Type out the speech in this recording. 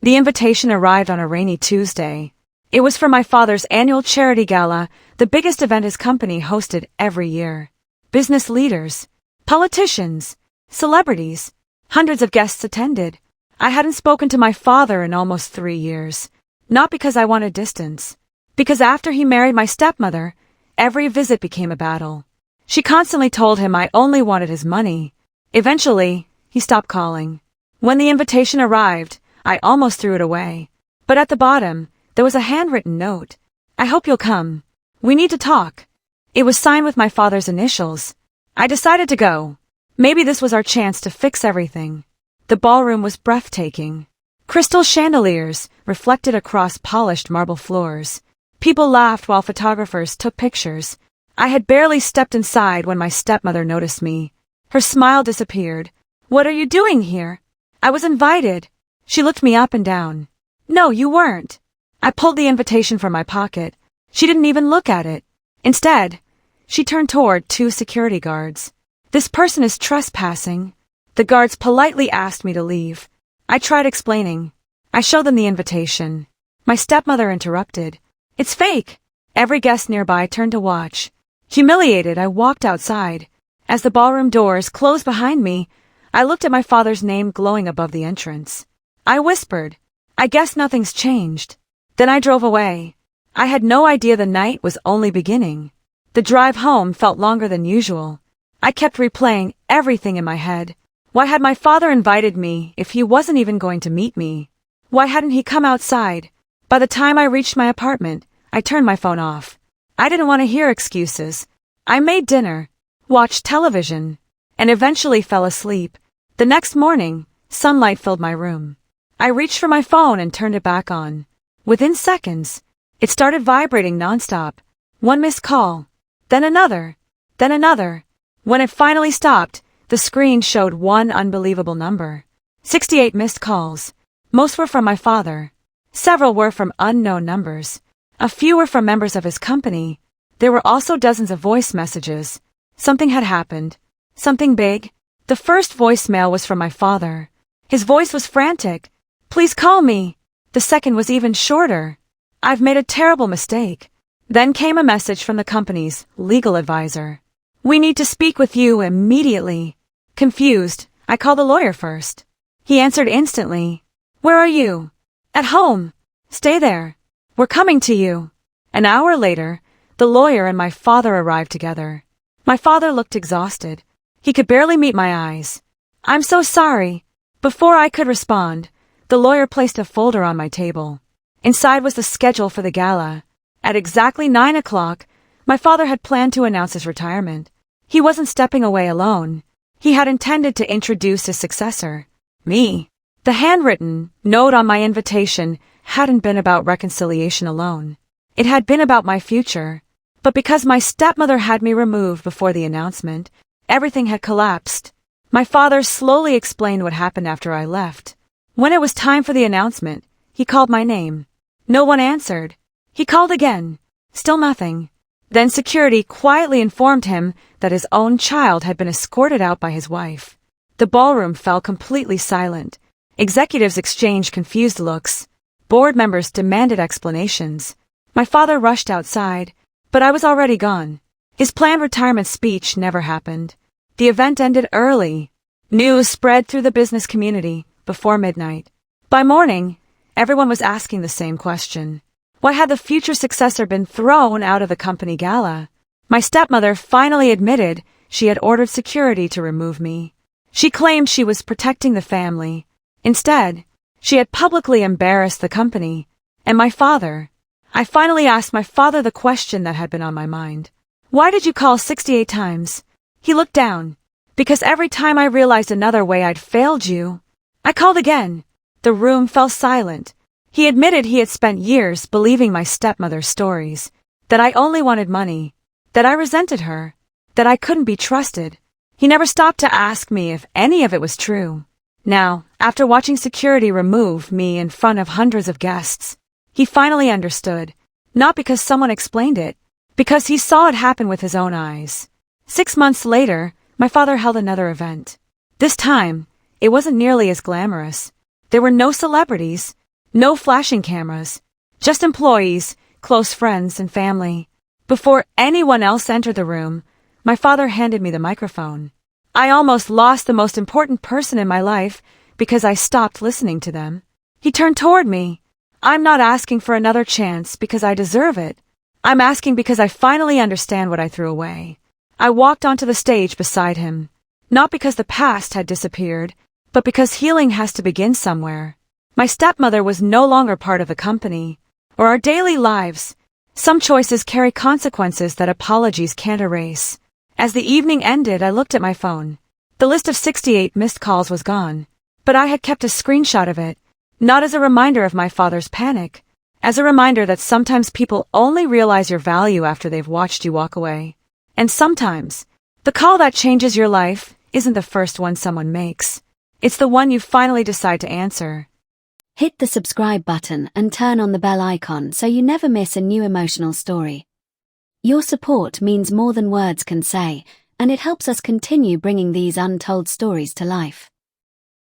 The invitation arrived on a rainy Tuesday. It was for my father's annual charity gala, the biggest event his company hosted every year. Business leaders, politicians, celebrities, hundreds of guests attended. I hadn't spoken to my father in almost 3 years. Not because I wanted distance. Because after he married my stepmother, every visit became a battle. She constantly told him I only wanted his money. Eventually, he stopped calling. When the invitation arrived, I almost threw it away. But at the bottom, there was a handwritten note. I hope you'll come. We need to talk. It was signed with my father's initials. I decided to go. Maybe this was our chance to fix everything. The ballroom was breathtaking. Crystal chandeliers reflected across polished marble floors. People laughed while photographers took pictures. I had barely stepped inside when my stepmother noticed me. Her smile disappeared. "What are you doing here?" "I was invited." She looked me up and down. "No, you weren't." I pulled the invitation from my pocket. She didn't even look at it. Instead, she turned toward 2 security guards. "This person is trespassing." The guards politely asked me to leave. I tried explaining. I showed them the invitation. My stepmother interrupted. "It's fake." Every guest nearby turned to watch. Humiliated, I walked outside. As the ballroom doors closed behind me, I looked at my father's name glowing above the entrance. I whispered, "I guess nothing's changed." Then I drove away. I had no idea the night was only beginning. The drive home felt longer than usual. I kept replaying everything in my head. Why had my father invited me if he wasn't even going to meet me? Why hadn't he come outside? By the time I reached my apartment, I turned my phone off. I didn't want to hear excuses. I made dinner, watched television, and eventually fell asleep. The next morning, sunlight filled my room. I reached for my phone and turned it back on. Within seconds, it started vibrating nonstop. One missed call, then another, then another. When it finally stopped, the screen showed one unbelievable number. 68 missed calls. Most were from my father. Several were from unknown numbers. A few were from members of his company. There were also dozens of voice messages. Something had happened. Something big. The first voicemail was from my father. His voice was frantic. "Please call me." The second was even shorter. "I've made a terrible mistake." Then came a message from the company's legal advisor. "We need to speak with you immediately." Confused, I called the lawyer first. He answered instantly. "Where are you?" "At home." "Stay there. We're coming to you." An hour later, the lawyer and my father arrived together. My father looked exhausted. He could barely meet my eyes. "I'm so sorry." Before I could respond, the lawyer placed a folder on my table. Inside was the schedule for the gala. At exactly 9 o'clock, my father had planned to announce his retirement. He wasn't stepping away alone. He had intended to introduce his successor, me. The handwritten note on my invitation hadn't been about reconciliation alone. It had been about my future. But because my stepmother had me removed before the announcement, everything had collapsed. My father slowly explained what happened after I left. When it was time for the announcement, he called my name. No one answered. He called again. Still nothing. Then security quietly informed him that his own child had been escorted out by his wife. The ballroom fell completely silent. Executives exchanged confused looks. Board members demanded explanations. My father rushed outside, but I was already gone. His planned retirement speech never happened. The event ended early. News spread through the business community before midnight. By morning, everyone was asking the same question. Why had the future successor been thrown out of the company gala? My stepmother finally admitted she had ordered security to remove me. She claimed she was protecting the family. Instead, she had publicly embarrassed the company. And my father. I finally asked my father the question that had been on my mind. "Why did you call 68 times?" He looked down. "Because every time I realized another way I'd failed you." I called again. The room fell silent. He admitted he had spent years believing my stepmother's stories, that I only wanted money, that I resented her, that I couldn't be trusted. He never stopped to ask me if any of it was true. Now, after watching security remove me in front of hundreds of guests, he finally understood, not because someone explained it, because he saw it happen with his own eyes. 6 months later, my father held another event. This time, it wasn't nearly as glamorous. There were no celebrities, No flashing cameras. Just employees, close friends, and family. Before anyone else entered the room, my father handed me the microphone. I almost lost the most important person in my life because I stopped listening to them. He turned toward me. I'm not asking for another chance because I deserve it. I'm asking because I finally understand what I threw away. I walked onto the stage beside him, not because the past had disappeared, but because healing has to begin somewhere. My stepmother was no longer part of the company, or our daily lives. Some choices carry consequences that apologies can't erase. As the evening ended, I looked at my phone. The list of 68 missed calls was gone, but I had kept a screenshot of it, not as a reminder of my father's panic, as a reminder that sometimes people only realize your value after they've watched you walk away. And sometimes, the call that changes your life isn't the first one someone makes. It's the one you finally decide to answer. Hit the subscribe button and turn on the bell icon so you never miss a new emotional story. Your support means more than words can say, and it helps us continue bringing these untold stories to life.